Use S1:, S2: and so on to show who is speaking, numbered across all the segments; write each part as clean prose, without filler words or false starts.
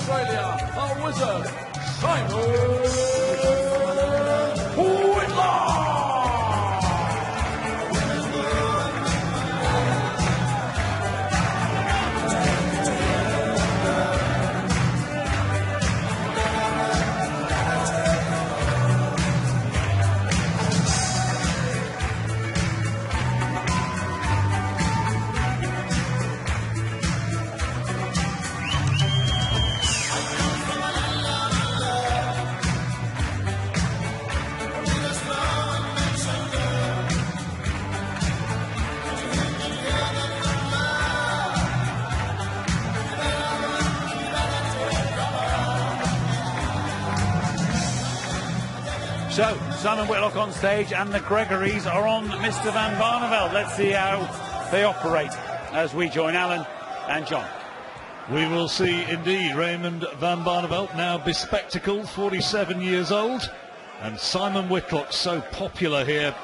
S1: Australia, a wizard, Simon Whitlock! So, Simon Whitlock on stage and the Gregories are on Mr. Van Barneveld. Let's see how they operate as we join Alan and John.
S2: We will see indeed. Raymond Van Barneveld, now bespectacled, 47 years old. And Simon Whitlock, so popular here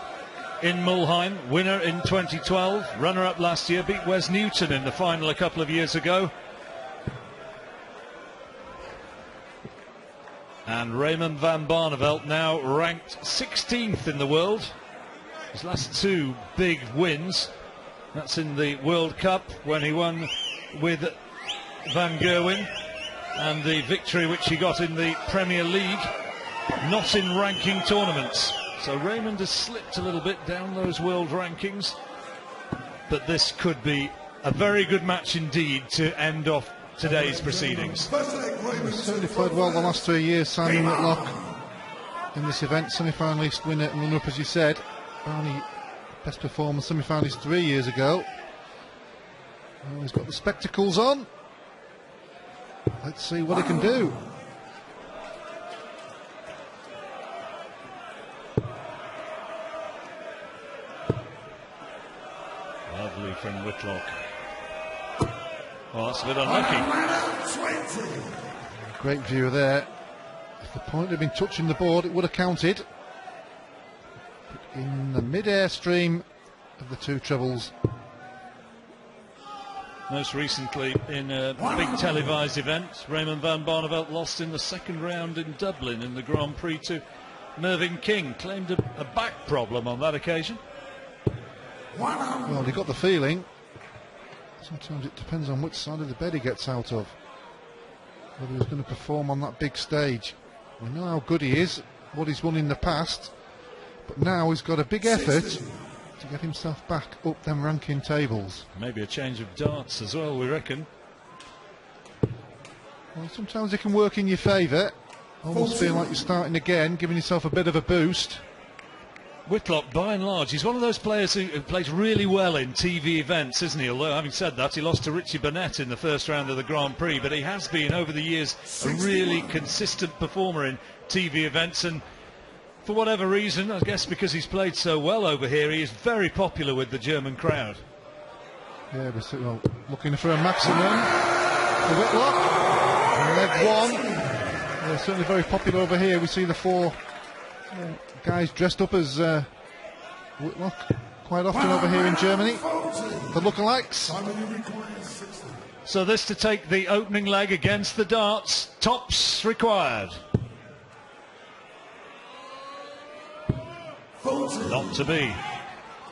S2: in Mulheim. Winner in 2012, runner-up last year, beat Wes Newton in the final a couple of years ago. And Raymond Van Barneveld now ranked 16th in the world. His last two big wins, that's in the World Cup when he won with Van Gerwen, and the victory which he got in the Premier League, not in ranking tournaments. So Raymond has slipped a little bit down those world rankings, but this could be a very good match indeed to end off today's proceedings.
S3: He's certainly played well the last 3 years, Simon Whitlock, in this event. Semi-finalist, winner and runner-up, as you said. Barney, best performance, semi-finalist 3 years ago. Well, he's got the spectacles on. Let's see what he can do.
S2: Lovely from Whitlock. Well, that's a bit unlucky.
S3: Great view there. If the point had been touching the board, it would have counted. But in the mid-air stream of the two trebles.
S2: Most recently in a big televised event, Raymond Van Barneveld lost in the second round in Dublin in the Grand Prix to Mervyn King. Claimed a back problem on that occasion.
S3: Well, he got the feeling. Sometimes it depends on which side of the bed he gets out of, whether he's going to perform on that big stage. We know how good he is, what he's won in the past, but now he's got a big effort to get himself back up them ranking tables.
S2: Maybe a change of darts as well, we reckon.
S3: Well, sometimes it can work in your favour, almost feel like you're starting again, giving yourself a bit of a boost.
S2: Whitlock, by and large, he's one of those players who plays really well in TV events, isn't he? Although, having said that, he lost to Richie Burnett in the first round of the Grand Prix, but he has been, over the years, a really consistent performer in TV events, and for whatever reason, I guess because he's played so well over here, he is very popular with the German crowd.
S3: Yeah, we're looking for a maximum for Whitlock. Leg one. Yeah, certainly very popular over here. We see the four guys dressed up as Whitlock quite often over here in Germany. The lookalikes.
S2: So this to take the opening leg against the darts. Tops required. Not to be.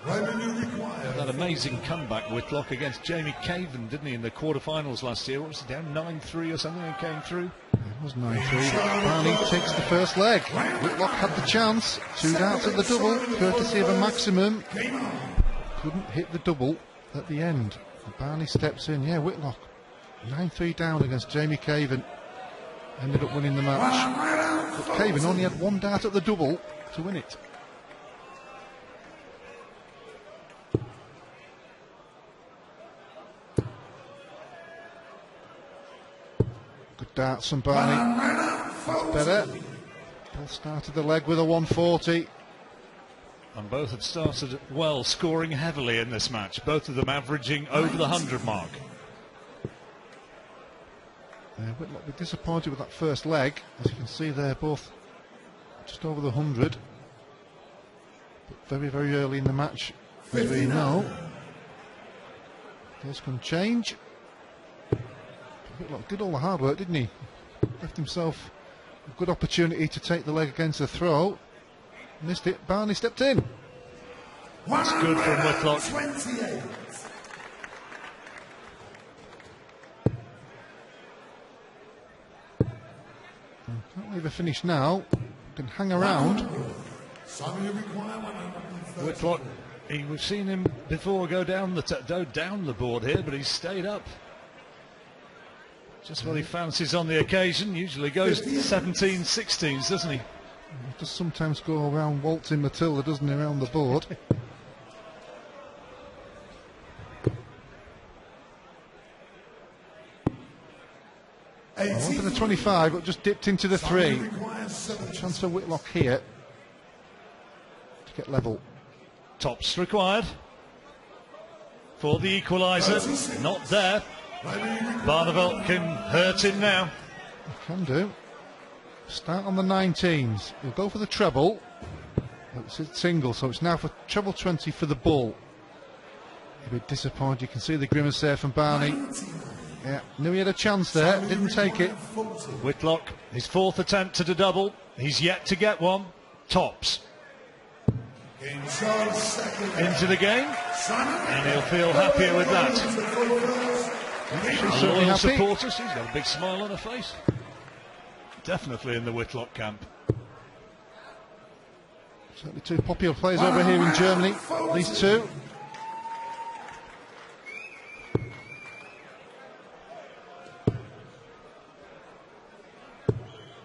S2: That amazing comeback, Whitlock, against Jamie Caven, didn't he, in the quarterfinals last year? What was he, down 9-3 or something and came through?
S3: It was 9-3, but Barney takes the first leg. Whitlock had the chance. 2 darts at the double, courtesy of a maximum. Couldn't hit the double at the end. And Barney steps in. Yeah, Whitlock 9-3 down against Jamie Caven. Ended up winning the match. But Caven only had 1 dart at the double to win it. Good darts from Barney. That's better. Both started the leg with a 140.
S2: And both have started well, scoring heavily in this match. Both of them averaging over the 100 mark.
S3: Whitlock be disappointed with that first leg. As you can see, they're both just over the 100. But very, very early in the match, as we know. Those can change. Whitlock did all the hard work, didn't he? left himself a good opportunity to take the leg against the throw. Missed it. Barney stepped in.
S2: That's good from Whitlock.
S4: 28.
S3: Can't leave a finish now. Can hang around.
S2: Whitlock, we've seen him before go down the board here, but he's stayed up. Just what he fancies on the occasion. Usually goes 17-16s, doesn't he?
S3: He does sometimes go around waltzing Matilda, doesn't he, around the board. Went for the 25, but just dipped into the 3. Chance for Whitlock here to get level.
S2: Tops required for the equaliser. Not there. Barneveld can hurt him now.
S3: Can do. Start on the 19s. He'll go for the treble. It's a single, so it's now for treble 20 for the ball. He'll be disappointed. You can see the grimace there from Barney. Yeah, knew he had a chance there, didn't take it.
S2: Whitlock, his 4th attempt at a double. He's yet to get one. Tops. Into the game, and he'll feel happier with that.
S3: She's certainly
S2: Loyal
S3: happy.
S2: supporters, she's got a big smile on her face. Definitely in the Whitlock camp.
S3: Certainly 2 popular players over here in Germany, these 2.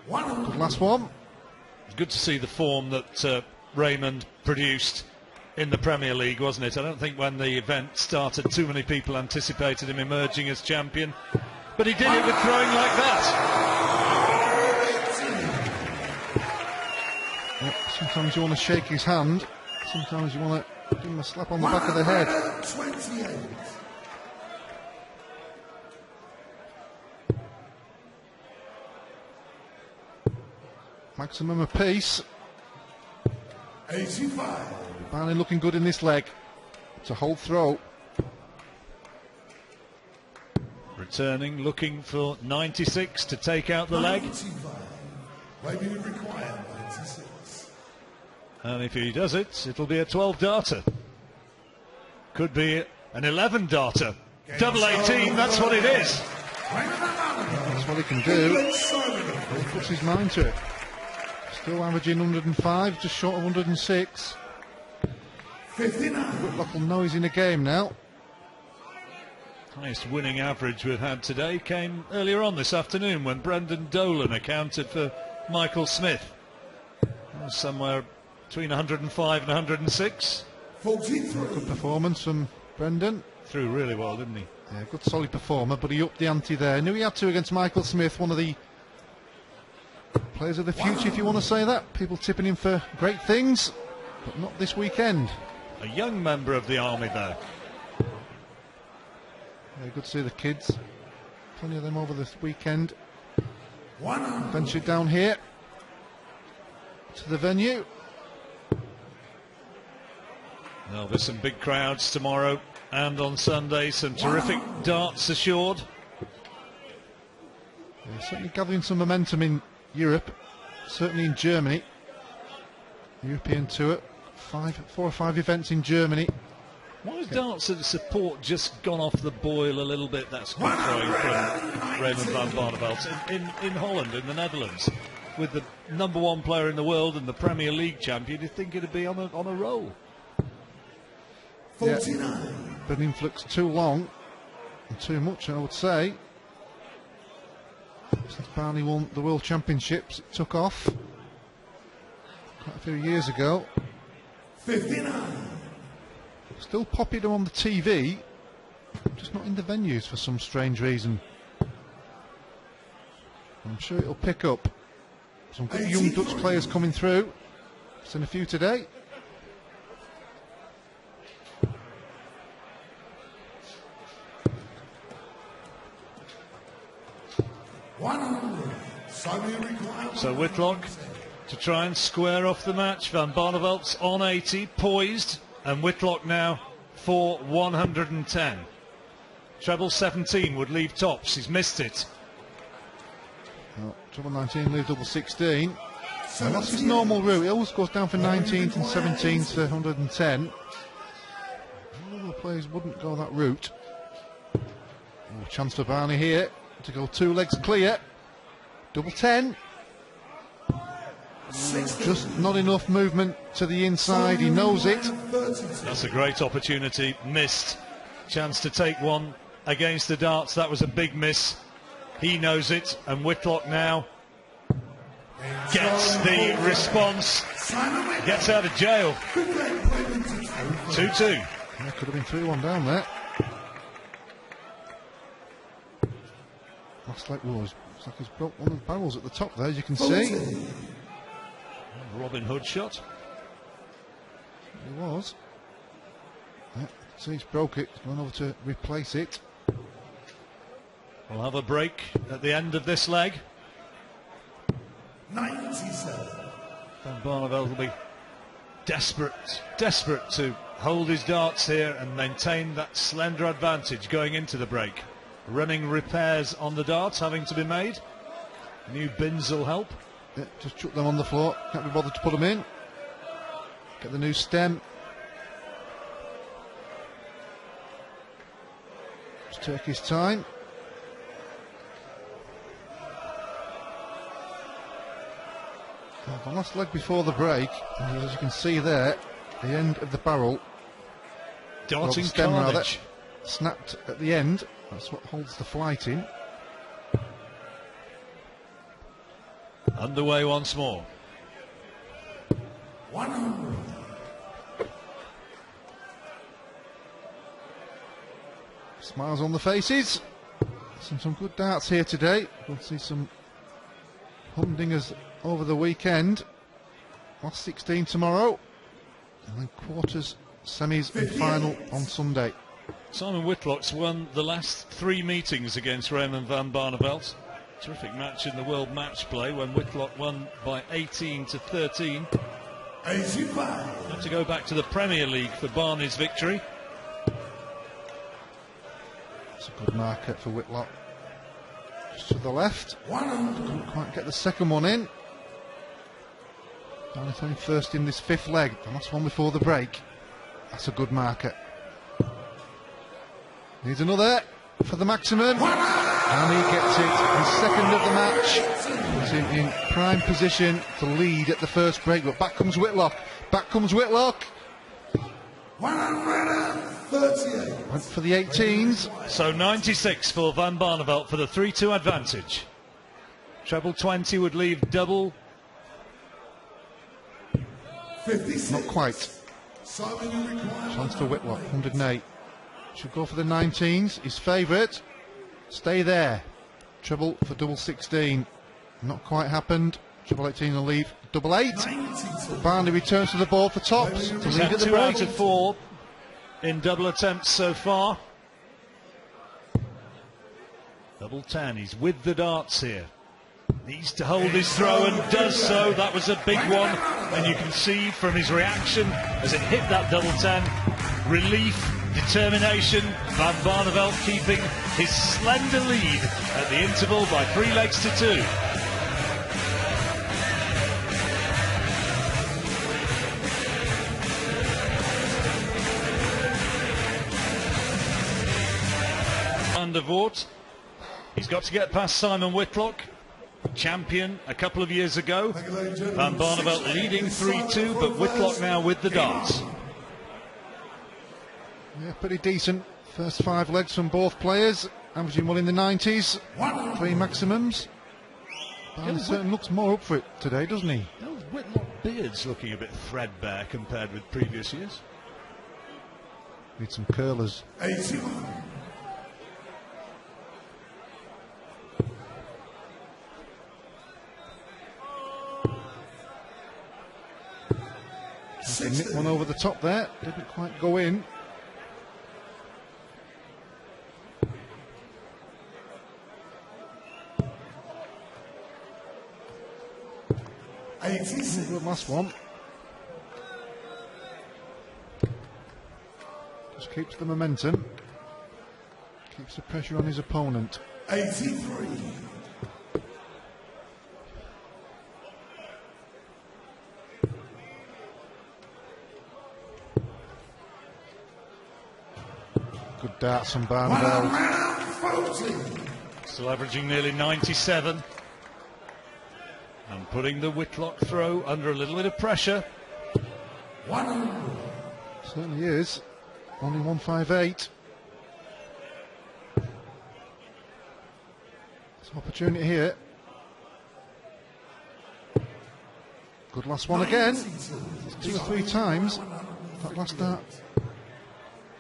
S3: Good last one.
S2: It's good to see the form that Raymond produced in the Premier League, wasn't it? I don't think when the event started too many people anticipated him emerging as champion, but he did it with throwing like that.
S3: Yep, sometimes you want to shake his hand, sometimes you want to give him a slap on the back of the head.
S4: 28.
S3: Maximum apiece.
S4: 85.
S3: Barney looking good in this leg. It's a hold throw.
S2: Returning, looking for 96 to take out the leg.
S4: 95. Maybe required 96.
S2: And if he does it, it'll be a 12-darter. Could be an 11-darter. Double 18, that's what it is.
S3: That's what he can do. He puts his mind to it. Still averaging 105, just short of 106.
S4: 59.
S3: Whitlock will know he's in a game now.
S2: Highest winning average we've had today came earlier on this afternoon when Brendan Dolan accounted for Michael Smith. That was somewhere between 105 and 106.
S4: 43.
S3: Good performance from Brendan.
S2: Threw really well, didn't he?
S3: Yeah, good solid performer, but he upped the ante there. Knew he had to against Michael Smith, one of the players of the future, if you want to say that. People tipping him for great things, but not this weekend.
S2: A young member of the army there.
S3: Yeah, good to see the kids. Plenty of them over this weekend.
S4: 100.
S3: Ventured down here to the venue.
S2: There'll be some big crowds tomorrow and on Sunday. Some terrific darts assured.
S3: Yeah, certainly gathering some momentum in Europe, certainly in Germany. European tour, 4 or 5 events in Germany.
S2: Why has darts at support just gone off the boil a little bit? That's good throwing from Raymond van Barneveld in Holland, in the Netherlands, with the #1 player in the world and the Premier League champion. You'd think it'd be on a roll.
S4: 49.
S3: Yeah, been influxed too long and too much, I would say. Since Barney won the World Championships, it took off quite a few years ago.
S4: 59.
S3: Still popular on the TV, just not in the venues for some strange reason. I'm sure it'll pick up. Some good young Dutch players coming through. Seen a few today.
S2: So Whitlock to try and square off the match. Van Barneveld's on 80, poised, and Whitlock now for 110. Treble 17 would leave tops. He's missed it.
S3: Treble 19, leave double 16. And that's his normal route. He always goes down for 19s and 17s to 110. All the players wouldn't go that route. Oh, chance for Barney here to go 2 legs clear. Double 10. Just not enough movement to the inside. He knows it.
S2: That's a great opportunity. Missed. Chance to take one against the darts. That was a big miss. He knows it. And Whitlock now gets the response. Gets out of jail. 2-2.
S3: Yeah, could have been 3-1 down there. Looks like he's broke one of the barrels at the top there, as you can see.
S2: Robin Hood shot.
S3: He was. Yeah, see, he's broke it. He's gone over to replace it.
S2: We'll have a break at the end of this leg.
S4: 97.
S2: Van Barneveld will be desperate to hold his darts here and maintain that slender advantage going into the break. Running repairs on the darts having to be made. New bins will help.
S3: Yeah, just chuck them on the floor. Can't be bothered to put them in. Get the new stem. Just take his time. The last leg before the break, as you can see there, the end of the barrel,
S2: Darting
S3: stem
S2: carnage.
S3: rather, snapped at the end. That's what holds the flight in.
S2: Underway once more.
S4: 100.
S3: Smiles on the faces. Some good darts here today. We'll see some humdingers over the weekend. Last 16 tomorrow, and then quarters, semis and final on Sunday.
S2: Simon Whitlock's won the last 3 meetings against Raymond van Barneveld. Terrific match in the World Match Play when Whitlock won by 18-13.
S4: 85.
S2: Have to go back to the Premier League for Barney's victory.
S3: It's a good marker for Whitlock. Just to the left.
S4: 100.
S3: Couldn't quite get the second one in. Barney coming first in this 5th leg. The last one before the break. That's a good marker. Needs another for the maximum. And he gets it. His second of the match. Puts him in prime position to lead at the first break. But back comes Whitlock. Back comes Whitlock.
S4: 138.
S3: Went for the 18s.
S2: So 96 for Van Barneveld for the 3-2 advantage. Treble 20 would leave double.
S4: 56.
S3: Not quite. Chance for Whitlock. 108. Should go for the 19s. His favourite. Stay there. Treble for double 16. Not quite happened. Treble 18 will leave double 8. Barney returns to the ball for tops to
S2: He's
S3: lead
S2: had
S3: at the
S2: 2
S3: break.
S2: out of 4 in double attempts so far. Double 10. He's with the darts here. Needs to hold his throw and does so. That was a big one, and you can see from his reaction as it hit that double 10, relief, determination. Van Barneveld keeping his slender lead at the interval by 3 legs to 2. Van der Voort, he's got to get past Simon Whitlock, champion a couple of years ago. Van Barneveld leading 3-2, but Whitlock now with the darts.
S3: Yeah, pretty decent. First 5 legs from both players. Averaging one in the 90s. 3 maximums. Barney certainly looks more up for it today, doesn't he?
S2: Those Whitlock beards looking a bit threadbare compared with previous years.
S3: Need some curlers.
S4: 81.
S3: Nicked one over the top there. Didn't quite go in. Good last one. Just keeps the momentum. Keeps the pressure on his opponent.
S4: 83.
S3: good darts from Barneveld.
S4: 140.
S2: Still averaging nearly 97. And putting the Whitlock throw under a little bit of pressure.
S4: 100.
S3: Certainly is. Only 158. There's opportunity here. Good last one again. 2 or 3 times. That last dart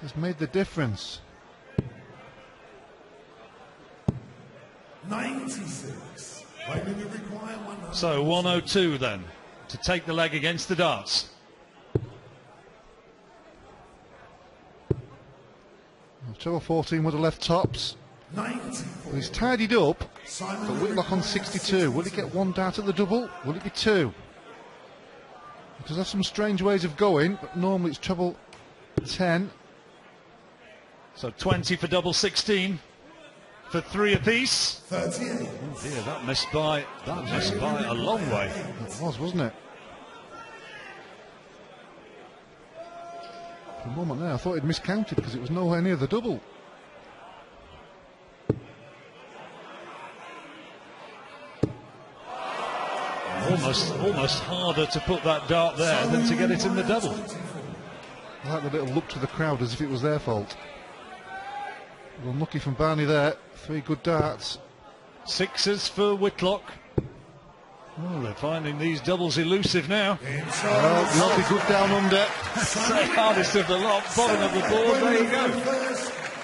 S3: has made the difference.
S4: 96. Waiting to require 100.
S2: So 102 then, to take the leg against the darts.
S3: Treble 14 would have left tops.
S4: 94.
S3: He's tidied up, but
S4: Simon
S3: Whitlock on 62. Will he get 1 dart at the double? Will it be 2? He does have some strange ways of going, but normally it's treble 10.
S2: So 20 for double 16 for 3 apiece.
S4: 38.
S2: Oh dear, that missed by a long way.
S3: It was, wasn't it? For a moment there, I thought he'd miscounted because it was nowhere near the double.
S2: Almost harder to put that dart there than to get it in the double.
S3: I like the little look to the crowd as if it was their fault. Unlucky from Barney there. 3 good darts.
S2: 6s for Whitlock. Oh, they're finding these doubles elusive now.
S3: Well, not be good down under.
S2: It's the hardest of the lot. Bottom of the board. There you go.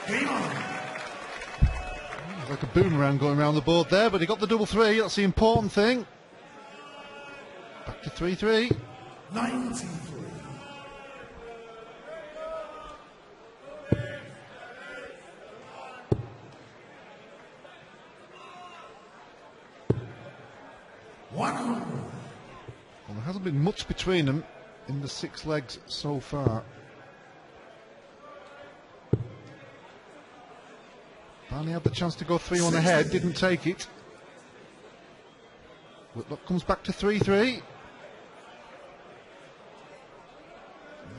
S4: Game on.
S3: It's like a boomerang going around the board there, but he got the double 3. That's the important thing. Back to 3-3.
S4: 93.
S3: Well, there hasn't been much between them in the 6 legs so far. Barney had the chance to go 3-1 ahead, didn't take it. Whitlock comes back to 3-3.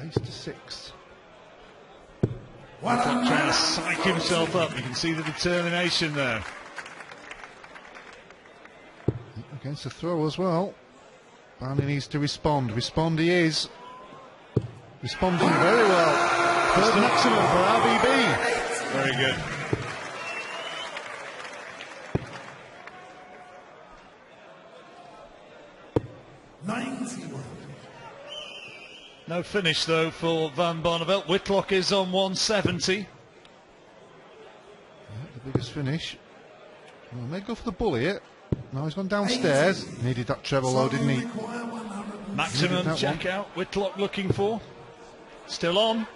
S3: Ace to 6.
S2: Whitlock trying to psych himself up. You can see the determination there.
S3: Against the throw as well. Barney needs to respond. Respond he is. Responding very well. Third maximum for RBB.
S2: Very good. No finish though for Van Barneveld. Whitlock is on 170.
S3: Yeah, the biggest finish. Well, may go for the bull here. No, he's gone downstairs. Needed that treble low, didn't he?
S2: Maximum check out. Whitlock looking for. Still on.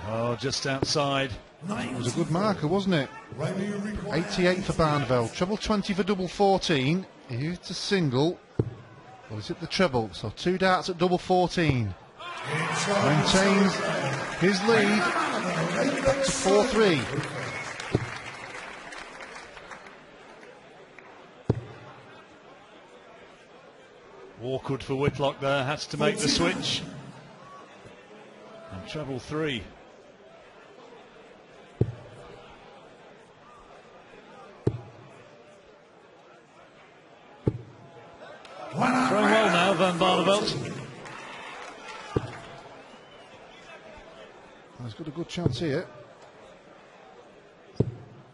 S2: Oh, just outside.
S3: It was a good marker, wasn't it? 88 for Barneveld. Treble 20 for double 14. He hits a single. Well, he's hit the treble, so 2 darts at double 14. Maintains his lead. Back to 4-3.
S2: Awkward for Whitlock there, has to make the switch. And treble 3. Throwing well now, Van Barneveld.
S3: He's got a good chance here.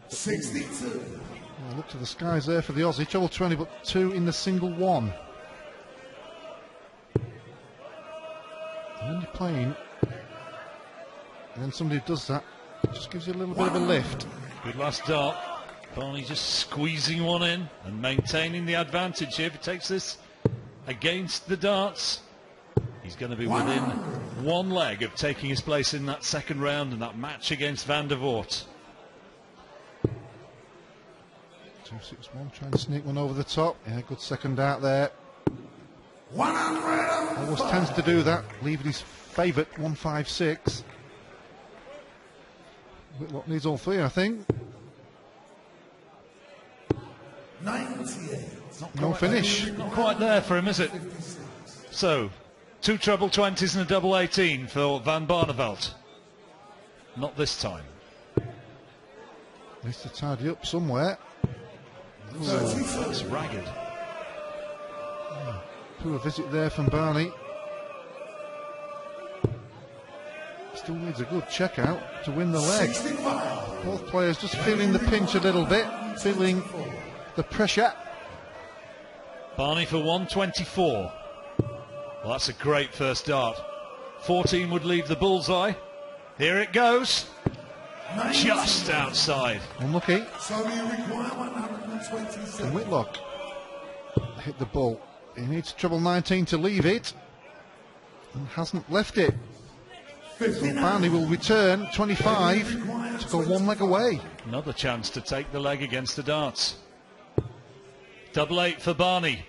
S4: 62.
S3: Well, look to the skies there for the Aussie. Treble 20, but 2 in the single 1. And when you're playing, and then somebody does that, it just gives you a little bit of a lift.
S2: Good last dart. Barney just squeezing one in and maintaining the advantage here. If he takes this against the darts, he's going to be within 1 leg of taking his place in that second round and that match against Van der Voort.
S3: 2-6-1, trying to sneak one over the top. Yeah, good second dart there.
S4: 100.
S3: Always tends to do that, leaving his favourite 156. Whitlock needs all 3, I think.
S4: 98.
S3: No finish.
S2: Not quite there for him, is it? So, 2 treble 20s and a double 18 for Van Barneveld. Not this time.
S3: Needs to tidy up somewhere.
S2: That's ragged.
S3: Poor visit there from Barney. Still needs a good check out to win the leg. Both players just feeling the pinch a little bit, feeling the pressure.
S2: Barney for 124. Well, that's a great first dart. 14 would leave the bullseye. Here it goes. Just outside.
S3: Unlucky.
S4: So you require 126.
S3: And Whitlock hit the ball. He needs treble 19 to leave it, and hasn't left it. So Barney will return 25 to go one leg away.
S2: Another chance to take the leg against the darts. Double 8 for Barney.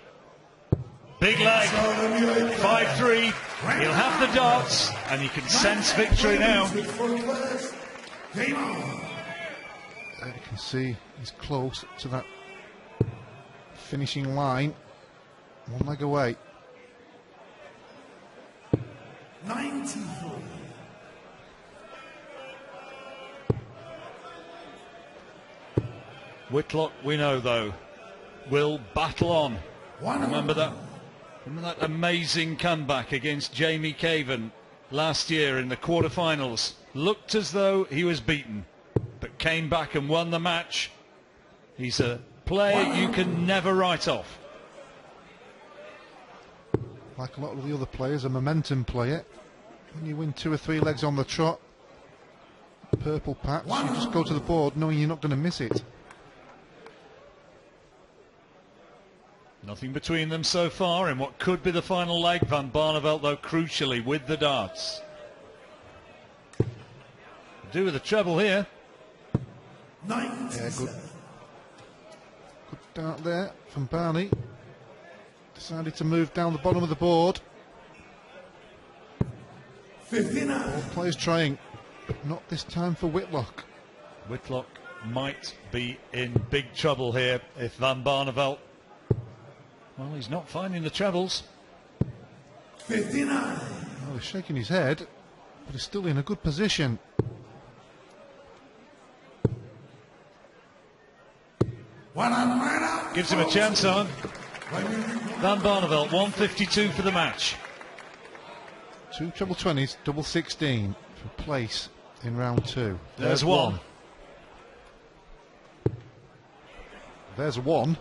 S2: Big leg. 5-3. He'll have the darts, and he can sense victory now.
S3: There you can see he's close to that finishing line. One leg away.
S4: 93.
S2: Whitlock, we know though, will battle on. Remember that amazing comeback against Jamie Caven last year in the quarterfinals? Looked as though he was beaten, but came back and won the match. He's a player you can never write off.
S3: Like a lot of the other players, a momentum player. When you win 2 or 3 legs on the trot, purple patch, you just go to the board knowing you're not going to miss it.
S2: Nothing between them so far in what could be the final leg. Van Barneveld, though, crucially with the darts. Do with the treble here.
S3: Yeah, good dart there from Barney. Decided to move down the bottom of the board.
S4: 59.
S3: Both players trying, but not this time for Whitlock.
S2: Whitlock might be in big trouble here if Van Barneveld... Well, he's not finding the trebles.
S4: 59.
S3: Well, he's shaking his head, but he's still in a good position.
S2: Gives him a chance on. Van Barneveld, 152 for the match.
S3: 2 treble 20s, double 16 for place in round 2.
S2: There's one.
S3: There's one.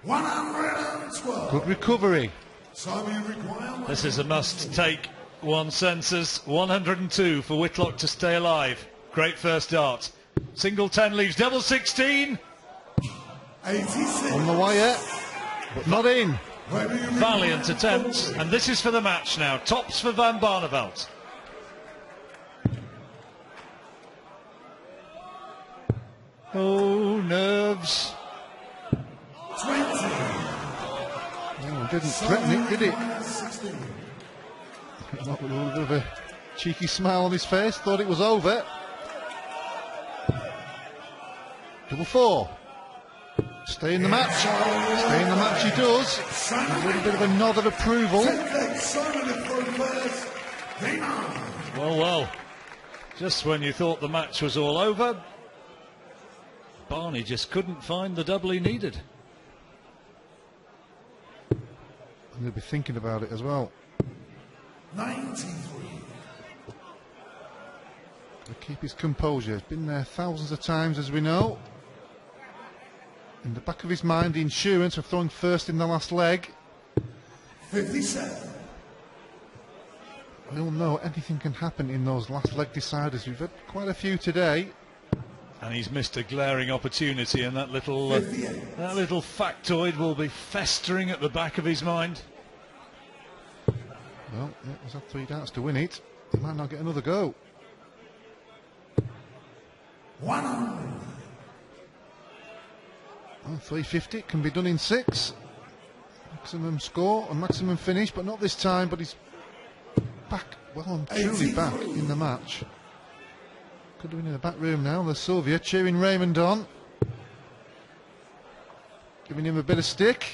S4: 112.
S3: Good recovery.
S4: So you require
S2: This is a must-take one census. 102 for Whitlock to stay alive. Great first dart. Single 10 leaves double 16.
S4: 86.
S3: On the wire, but not in.
S2: Valiant attempts, and this is for the match now. Tops for Van Barneveld. Oh, nerves.
S4: 20.
S3: Oh, didn't threaten it, did it? Not with a little bit of a cheeky smile on his face, thought it was over. Double 4. Stay in the match. Stay in the match he does. A little bit of a nod of approval.
S2: Well, well. Just when you thought the match was all over, Barney just couldn't find the double he needed.
S3: And he'll be thinking about it as well.
S4: 93.
S3: To keep his composure. He's been there thousands of times, as we know. In the back of his mind, the insurance of throwing first in the last leg.
S4: 57.
S3: We all know anything can happen in those last leg deciders. We've had quite a few today.
S2: And he's missed a glaring opportunity, and that little factoid will be festering at the back of his mind.
S3: Well, yeah, he's had 3 darts to win it. He might not get another go.
S4: 100.
S3: Well, 350 can be done in 6. Maximum score and maximum finish, but not this time. But he's back, well and truly back in the match. Could have been in the back room now. There's Sylvia cheering Raymond on, giving him a bit of stick.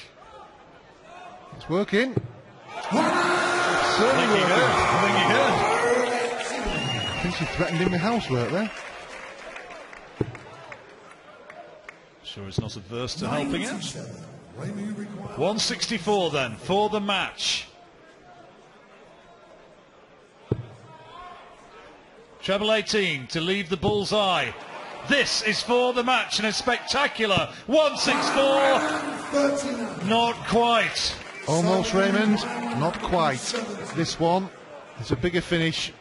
S3: It's working. It's certainly working.
S2: I think he heard.
S3: think she threatened him with housework there.
S2: Sure is not adverse to helping it.
S4: 97. Remaining required.
S2: 164 then for the match. Treble 18 to leave the bull's eye. This is for the match and a spectacular 164.
S4: 39.
S2: Not quite.
S3: Almost, Raymond, not quite. This one is a bigger finish,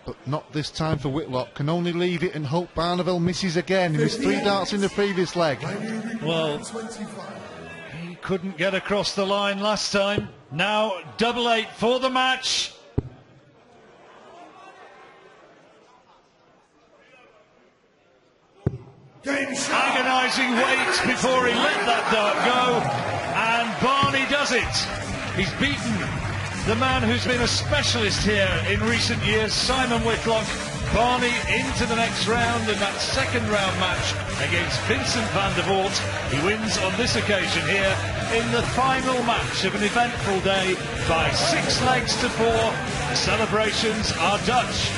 S3: but not this time for Whitlock. Can only leave it and hope Barneveld misses again. He missed 3 darts in the previous leg.
S2: Well, he couldn't get across the line last time. Now double 8 for the match. Agonising wait before he let that dart go, and Barney does it. He's beaten the man who's been a specialist here in recent years, Simon Whitlock. Barney into the next round in that second round match against Vincent van der Voort. He wins on this occasion here in the final match of an eventful day by 6 legs to 4. The celebrations are Dutch.